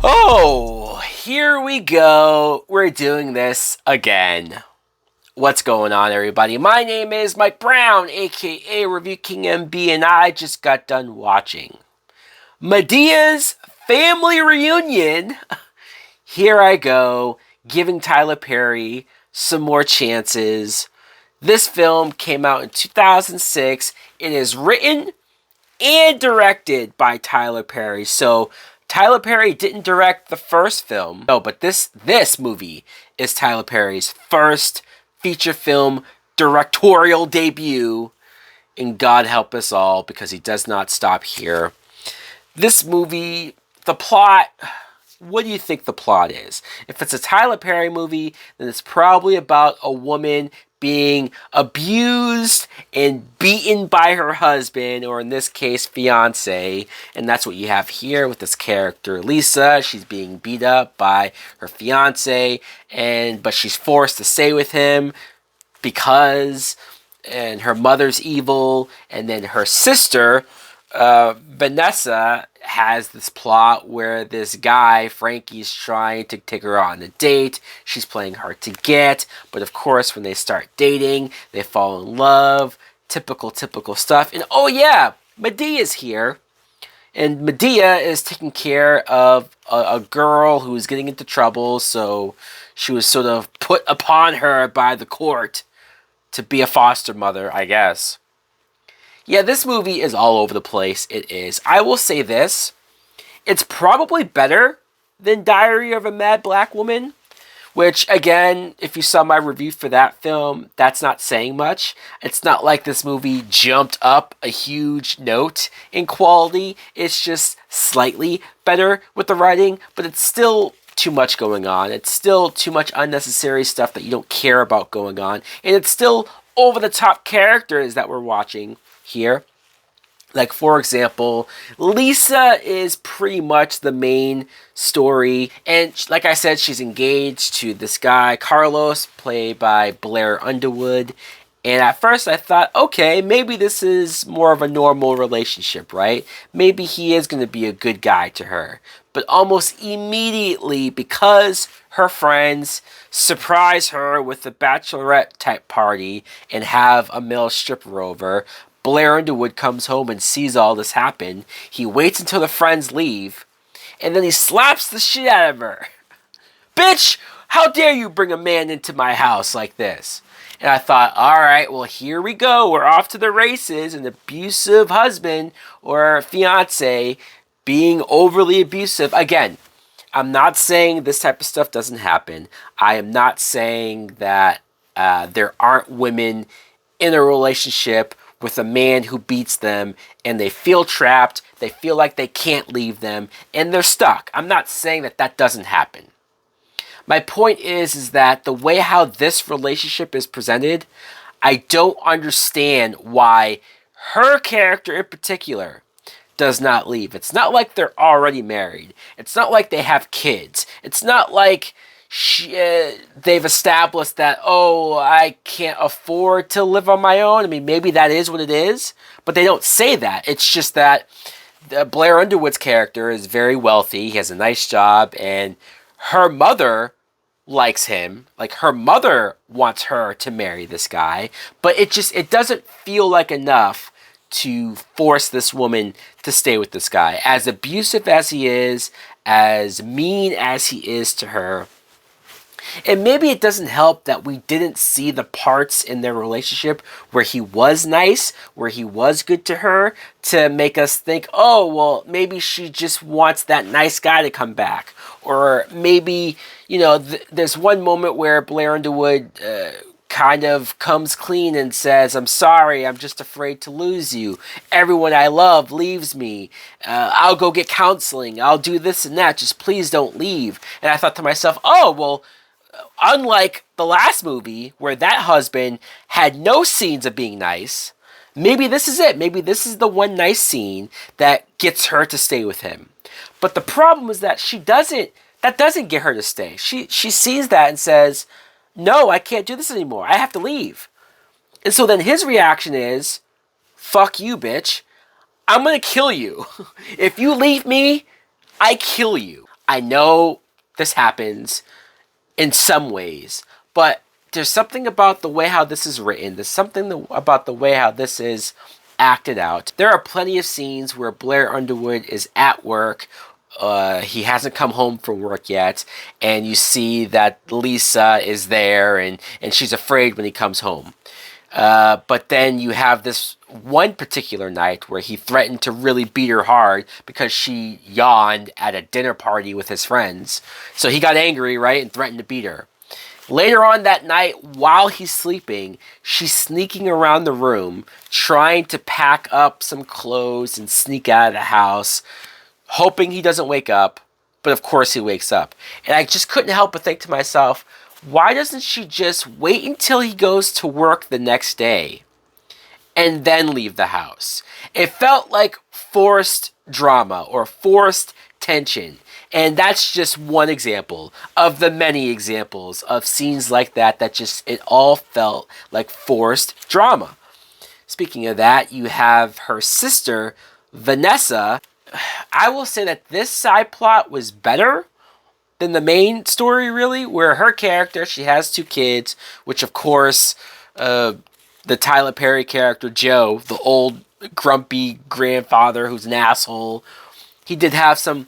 Oh, here we go. We're doing this again. What's going on, everybody? My name is Mike Brown, aka Review King MB, and I just got done watching Madea's Family Reunion. Here I go, giving Tyler Perry some more chances. This film came out in 2006. It is written and directed by Tyler Perry. So Tyler Perry didn't direct the first film. No, but this movie is Tyler Perry's first feature film directorial debut. And God help us all, because he does not stop here. This movie, the plot, what do you think the plot is? If it's a Tyler Perry movie, then it's probably about a woman being abused and beaten by her husband, or in this case, fiance. And that's what you have here with this character, Lisa. She's being beat up by her fiance, but she's forced to stay with him because, and her mother's evil. And then her sister, Vanessa, has this plot where this guy, Frankie's trying to take her on a date. She's playing hard to get, but of course when they start dating, they fall in love. Typical stuff. And oh yeah, Madea's here. And Madea is taking care of a girl who is getting into trouble, so she was sort of put upon her by the court to be a foster mother, I guess. Yeah, this movie is all over the place. It is. I will say this. It's probably better than Diary of a Mad Black Woman, which, again, if you saw my review for that film, that's not saying much. It's not like this movie jumped up a huge note in quality. It's just slightly better with the writing, but it's still too much going on. It's still too much unnecessary stuff that you don't care about going on. And it's still over-the-top characters that we're watching here. Like, for example, Lisa is pretty much the main story, and like I said, she's engaged to this guy Carlos, played by Blair Underwood. And at first I thought, okay, maybe this is more of a normal relationship, right? Maybe he is going to be a good guy to her. But almost immediately, because her friends surprise her with a bachelorette type party and have a male stripper over, Blair Underwood comes home and sees all this happen. He waits until the friends leave, and then he slaps the shit out of her. Bitch, how dare you bring a man into my house like this? And I thought, all right, well, here we go. We're off to the races. An abusive husband or fiance being overly abusive. Again, I'm not saying this type of stuff doesn't happen. I am not saying that there aren't women in a relationship with a man who beats them and they feel trapped, they feel like they can't leave them, and they're stuck. I'm not saying that that doesn't happen. My point is that the way how this relationship is presented, I don't understand why her character in particular does not leave. It's not like they're already married. It's not like they have kids. It's not like they've established that, oh, I can't afford to live on my own. I mean, maybe that is what it is, but they don't say that. It's just that Blair Underwood's character is very wealthy. He has a nice job, and her mother likes him. Like, her mother wants her to marry this guy, but it doesn't feel like enough to force this woman to stay with this guy. As abusive as he is, as mean as he is to her. And maybe it doesn't help that we didn't see the parts in their relationship where he was nice, where he was good to her, to make us think, oh, well, maybe she just wants that nice guy to come back. Or maybe, you know, there's one moment where Blair Underwood kind of comes clean and says, I'm sorry, I'm just afraid to lose you. Everyone I love leaves me. I'll go get counseling. I'll do this and that. Just please don't leave. And I thought to myself, oh, well, unlike the last movie where that husband had no scenes of being nice, maybe this is it. Maybe this is the one nice scene that gets her to stay with him. But the problem is that that doesn't get her to stay. She sees that and says, no, I can't do this anymore. I have to leave. And so then his reaction is, fuck you, bitch. I'm gonna kill you. If you leave me, I kill you. I know this happens in some ways, but there's something about the way how this is written. There's something about the way how this is acted out. There are plenty of scenes where Blair Underwood is at work. He hasn't come home from work yet, and you see that Lisa is there, and she's afraid when he comes home. But then you have this one particular night where he threatened to really beat her hard because she yawned at a dinner party with his friends. So he got angry, right, and threatened to beat her. Later on that night, while he's sleeping, she's sneaking around the room, trying to pack up some clothes and sneak out of the house, hoping he doesn't wake up. But of course he wakes up. And I just couldn't help but think to myself, why doesn't she just wait until he goes to work the next day and then leave the house? It felt like forced drama or forced tension. And that's just one example of the many examples of scenes like that just, it all felt like forced drama. Speaking of that, you have her sister, Vanessa. I will say that this side plot was better than the main story, really, where her character, she has 2 kids, which of course, the Tyler Perry character, Joe, the old grumpy grandfather who's an asshole, he did have some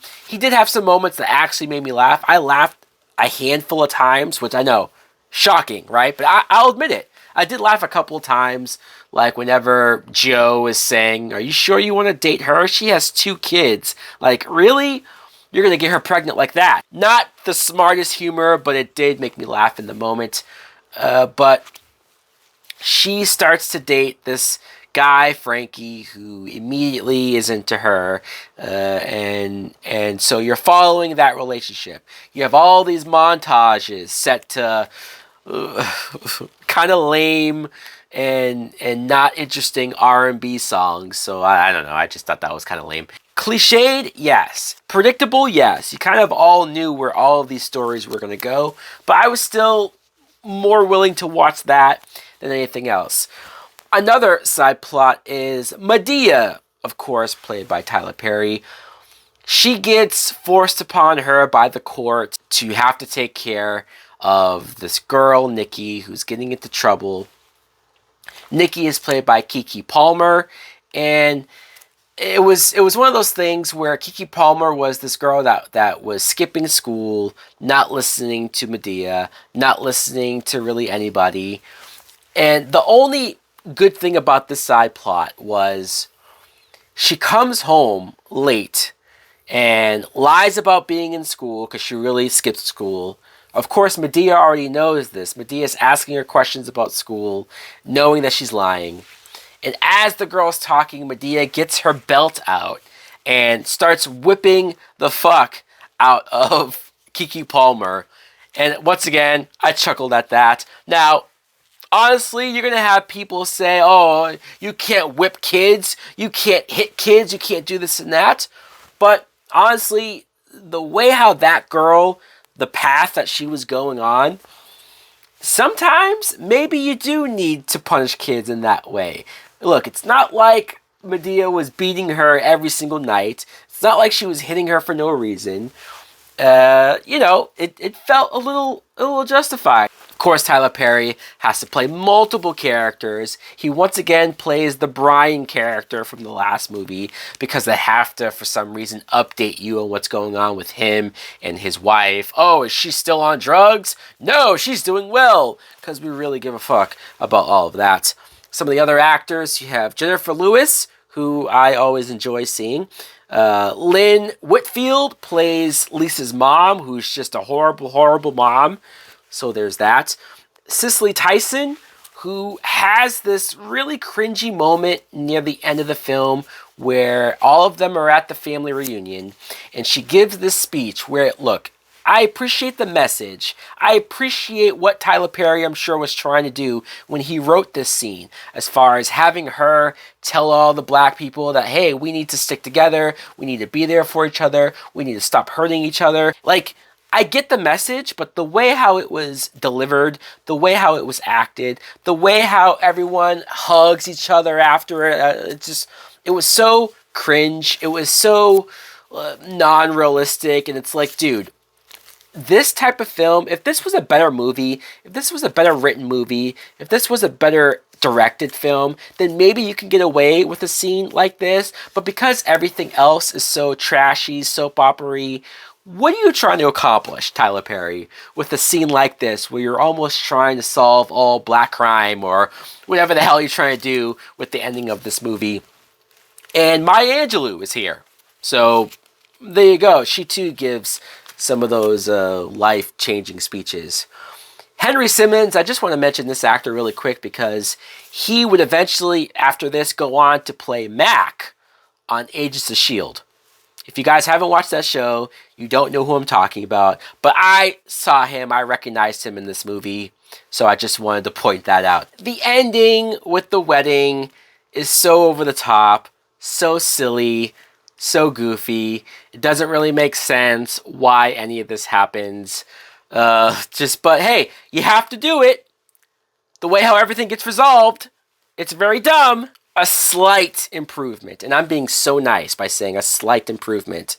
moments that actually made me laugh. I laughed a handful of times, which I know, shocking, right? But I'll admit it. I did laugh a couple of times, like whenever Joe is saying, "Are you sure you want to date her? She has 2 kids." Like, really? You're going to get her pregnant like that? Not the smartest humor, but it did make me laugh in the moment. But she starts to date this guy, Frankie, who immediately is into her. And so you're following that relationship. You have all these montages set to kind of lame and not interesting R&B songs. So I don't know. I just thought that was kind of lame. Cliched, yes. Predictable, yes. You kind of all knew where all of these stories were going to go, but I was still more willing to watch that than anything else. Another side plot is Madea, of course, played by Tyler Perry. She gets forced upon her by the court to have to take care of this girl, Nikki, who's getting into trouble. Nikki is played by Keke Palmer, and it was one of those things where Keke Palmer was this girl that was skipping school, not listening to Madea, not listening to really anybody. And the only good thing about this side plot was she comes home late and lies about being in school because she really skipped school. Of course, Madea already knows this. Medea's asking her questions about school, knowing that she's lying. And as the girl's talking, Madea gets her belt out and starts whipping the fuck out of Keke Palmer. And once again, I chuckled at that. Now, honestly, you're going to have people say, oh, you can't whip kids, you can't hit kids, you can't do this and that. But honestly, the way how that girl, the path that she was going on, sometimes maybe you do need to punish kids in that way. Look, it's not like Madea was beating her every single night. It's not like she was hitting her for no reason. It felt a little justified. Of course, Tyler Perry has to play multiple characters. He once again plays the Brian character from the last movie because they have to, for some reason, update you on what's going on with him and his wife. Oh, is she still on drugs? No, she's doing well, because we really give a fuck about all of that. Some of the other actors, you have Jennifer Lewis, who I always enjoy seeing. Lynn Whitfield plays Lisa's mom, who's just a horrible, horrible mom. So there's that. Cicely Tyson, who has this really cringy moment near the end of the film where all of them are at the family reunion. And she gives this speech where, look, I appreciate the message. I appreciate what Tyler Perry, I'm sure, was trying to do when he wrote this scene, as far as having her tell all the black people that, hey, we need to stick together. We need to be there for each other. We need to stop hurting each other. Like, I get the message, but the way how it was delivered, the way how it was acted, the way how everyone hugs each other after it, it was so cringe. It was so non-realistic, and it's like, dude, this type of film, if this was a better movie, if this was a better written movie, if this was a better directed film, then maybe you can get away with a scene like this. But because everything else is so trashy, soap opera-y, what are you trying to accomplish, Tyler Perry, with a scene like this where you're almost trying to solve all black crime or whatever the hell you're trying to do with the ending of this movie? And Maya Angelou is here. So there you go. She too gives some of those life-changing speeches. Henry Simmons, I just want to mention this actor really quick because he would eventually, after this, go on to play Mac on Agents of S.H.I.E.L.D. If you guys haven't watched that show, you don't know who I'm talking about. But I saw him, I recognized him in this movie, so I just wanted to point that out. The ending with the wedding is so over the top, so silly, so goofy. It doesn't really make sense why any of this happens. But hey, you have to do it. The way how everything gets resolved, it's very dumb. A slight improvement, and I'm being so nice by saying a slight improvement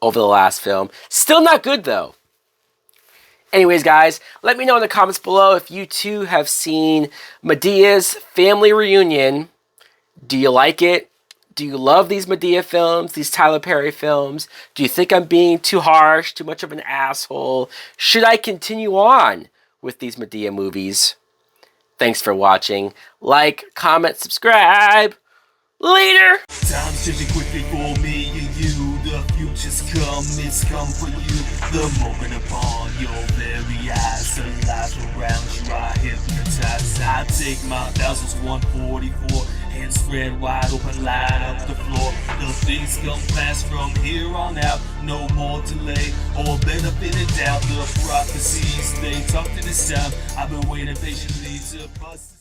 over the last film. Still not good though. Anyways, guys, let me know in the comments below if you too have seen Madea's Family Reunion. Do you like it? Do you love these Madea films, these Tyler Perry films? Do you think I'm being too harsh, too much of an asshole? Should I continue on with these Madea movies? Thanks for watching. Like, comment, subscribe. Later! Time's changing quickly for me and you. The future's come, it's come for you. The moment upon your very eyes, the lives around you are hypnotized. I take my 1,144 and spread wide open, light up the floor. The things come fast from here on out. No more delay or benefit in doubt. The prophecies, they talk to this time. I've been waiting patiently to bust.